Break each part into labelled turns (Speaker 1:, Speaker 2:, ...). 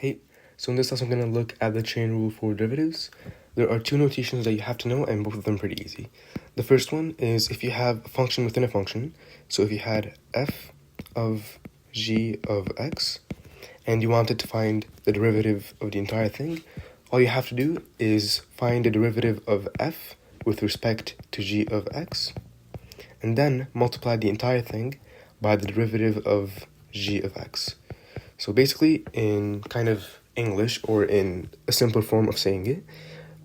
Speaker 1: Hey, so in this lesson I'm going to look at the chain rule for derivatives. There are two notations that you have to know, and both of them pretty easy. The first one is if you have a function within a function. So if you had f of g of x, and you wanted to find the derivative of the entire thing, all you have to do is find the derivative of f with respect to g of x, and then multiply the entire thing by the derivative of g of x. So basically, in kind of English, or in a simpler form of saying it,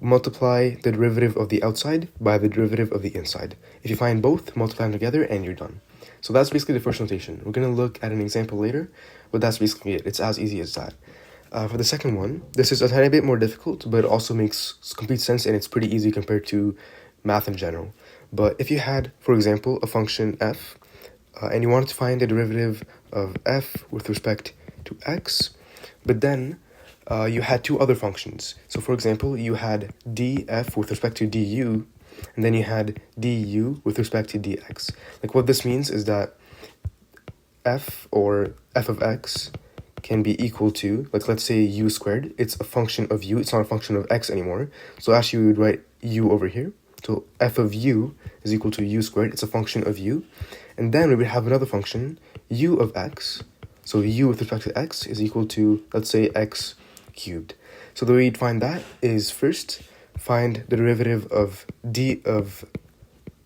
Speaker 1: multiply the derivative of the outside by the derivative of the inside. If you find both, multiply them together and you're done. So that's basically the first notation. We're going to look at an example later, but that's basically it. It's as easy as that. For the second one, this is a tiny bit more difficult, but it also makes complete sense, and it's pretty easy compared to math in general. But if you had, for example, a function f, and you wanted to find the derivative of f with respect to x, but then you had two other functions. So for example, you had df with respect to du, and then you had du with respect to dx. Like, what this means is that f, or f of x, can be equal to, like, let's say u squared. It's a function of u, it's not a function of x anymore. So actually we would write u over here. So f of u is equal to u squared. It's a function of u. And then we would have another function, u of x. So u with respect to x is equal to, let's say, x cubed. So the way you'd find that is first find the derivative of d of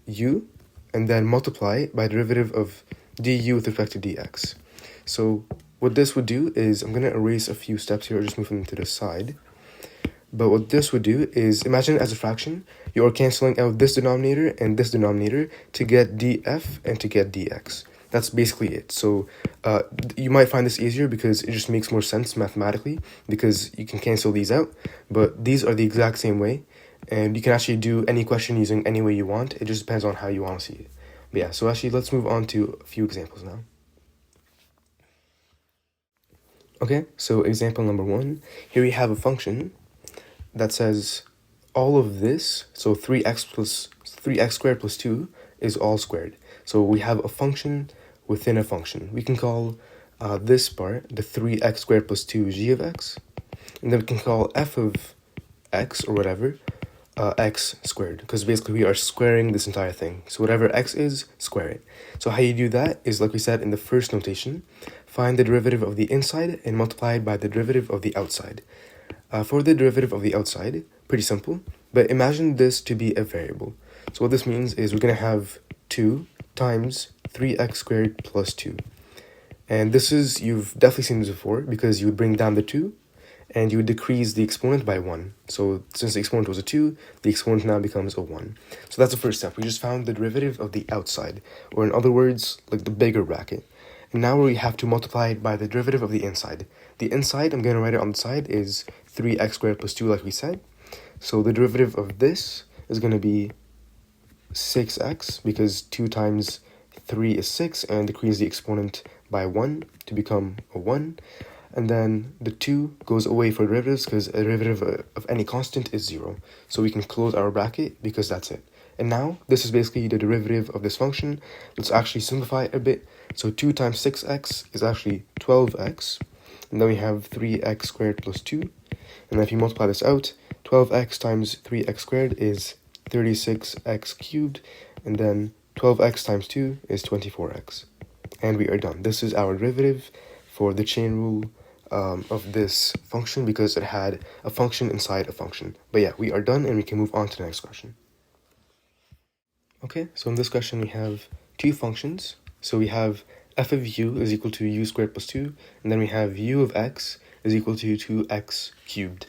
Speaker 1: u, and then multiply by derivative of du with respect to dx. So what this would do is, I'm going to erase a few steps here, or just move them to the side. But what this would do is, imagine it as a fraction. You are canceling out this denominator and this denominator to get df and to get dx. That's basically it. So you might find this easier because it just makes more sense mathematically, because you can cancel these out. But these are the exact same way, and you can actually do any question using any way you want. It just depends on how you want to see it. But yeah, so actually let's move on to a few examples now. Okay, so example number 1. Here we have a function that says all of this, so 3x squared plus 2 is all squared. So we have a function within a function. We can call this part the 3x squared plus 2 g of x, and then we can call f of x, or whatever, x squared, because basically we are squaring this entire thing. So whatever x is, square it. So how you do that is, like we said in the first notation, find the derivative of the inside and multiply it by the derivative of the outside. For the derivative of the outside, pretty simple, but imagine this to be a variable. So what this means is we're going to have 2 times 3x squared plus 2. And this is, you've definitely seen this before, because you would bring down the 2, and you would decrease the exponent by 1. So since the exponent was a 2, the exponent now becomes a 1. So that's the first step. We just found the derivative of the outside, or in other words, like the bigger bracket. And now we have to multiply it by the derivative of the inside. The inside, I'm going to write it on the side, is 3x squared plus 2, like we said. So the derivative of this is going to be 6x, because 2 times 3 is 6, and decrease the exponent by 1 to become a 1. And then the 2 goes away for derivatives, because a derivative of any constant is 0. So we can close our bracket, because that's it. And now, this is basically the derivative of this function. Let's actually simplify it a bit. So 2 times 6x is actually 12x. And then we have 3x squared plus 2. And then if you multiply this out, 12x times 3x squared is 36x cubed. And then 12x times 2 is 24x. And we are done. This is our derivative for the chain rule of this function, because it had a function inside a function. But yeah, we are done, and we can move on to the next question. Okay, so in this question we have two functions. So we have f of u is equal to u squared plus 2, and then we have u of x is equal to 2x cubed.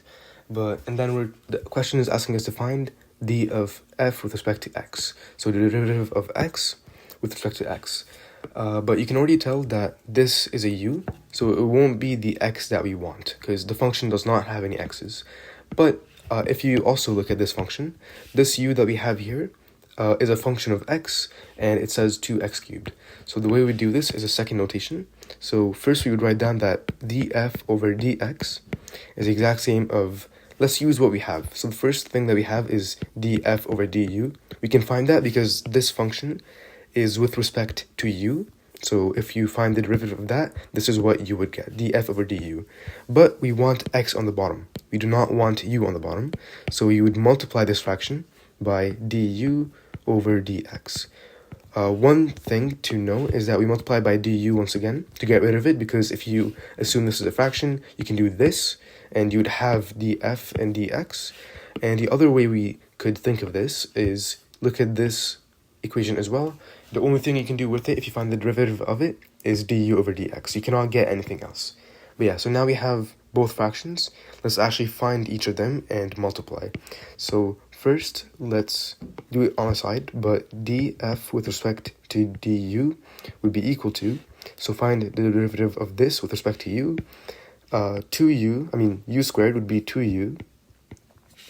Speaker 1: And then the question is asking us to find d of f with respect to x. So the derivative of x with respect to x. But you can already tell that this is a u, so it won't be the x that we want, because the function does not have any x's. But if you also look at this function, this u that we have here is a function of x, and it says 2x cubed. So the way we do this is a second notation. So first we would write down that df over dx is the exact same of, let's use what we have. So the first thing that we have is df over du. We can find that because this function is with respect to u, So if you find the derivative of that, this is what you would get, df over du. But we want x on the bottom. We do not want u on the bottom. So you would multiply this fraction by du over dx. One thing to know is that we multiply by du once again to get rid of it, because if you assume this is a fraction, you can do this, and you would have df and dx. And the other way we could think of this is look at this equation as well. The only thing you can do with it, if you find the derivative of it, is du over dx. You cannot get anything else. But yeah, so now we have both fractions. Let's actually find each of them and multiply. So first, let's do it on a side, but df with respect to du would be equal to, so find the derivative of this with respect to u. U squared would be 2u,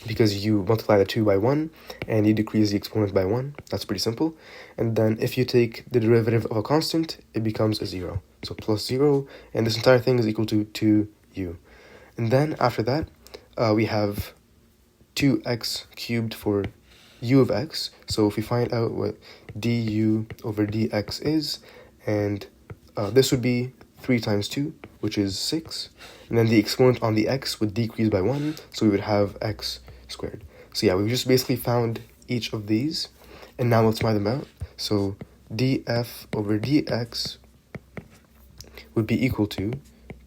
Speaker 1: because you multiply the 2 by 1, and you decrease the exponent by 1. That's pretty simple. And then if you take the derivative of a constant, it becomes a 0. So plus 0, and this entire thing is equal to 2u. And then after that, we have 2x cubed for u of x. So if we find out what du over dx is, and this would be 3 times 2, which is 6. And then the exponent on the x would decrease by 1, so we would have x squared. So yeah, we've just basically found each of these, and now let's multiply them out. So df over dx would be equal to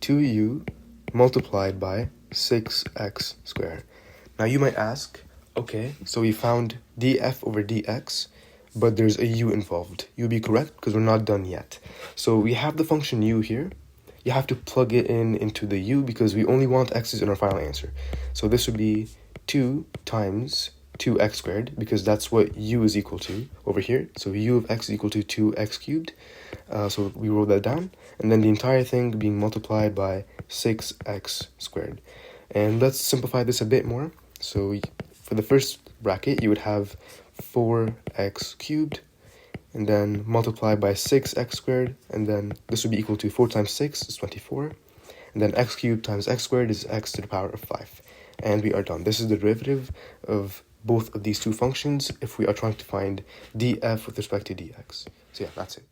Speaker 1: 2u multiplied by 6x squared. Now you might ask, okay, so we found df over dx, but there's a u involved. You'll be correct, because we're not done yet. So we have the function u here. You have to plug it into the u, because we only want x's in our final answer. So this would be 2 times 2x squared, because that's what u is equal to over here. So u of x is equal to 2x cubed. So we wrote that down. And then the entire thing being multiplied by 6x squared. And let's simplify this a bit more. So for the first bracket, you would have 4x cubed, and then multiplied by 6x squared, and then this would be equal to 4 times 6 is 24, and then x cubed times x squared is x to the power of 5. And we are done. This is the derivative of both of these two functions if we are trying to find df with respect to dx. So yeah, that's it.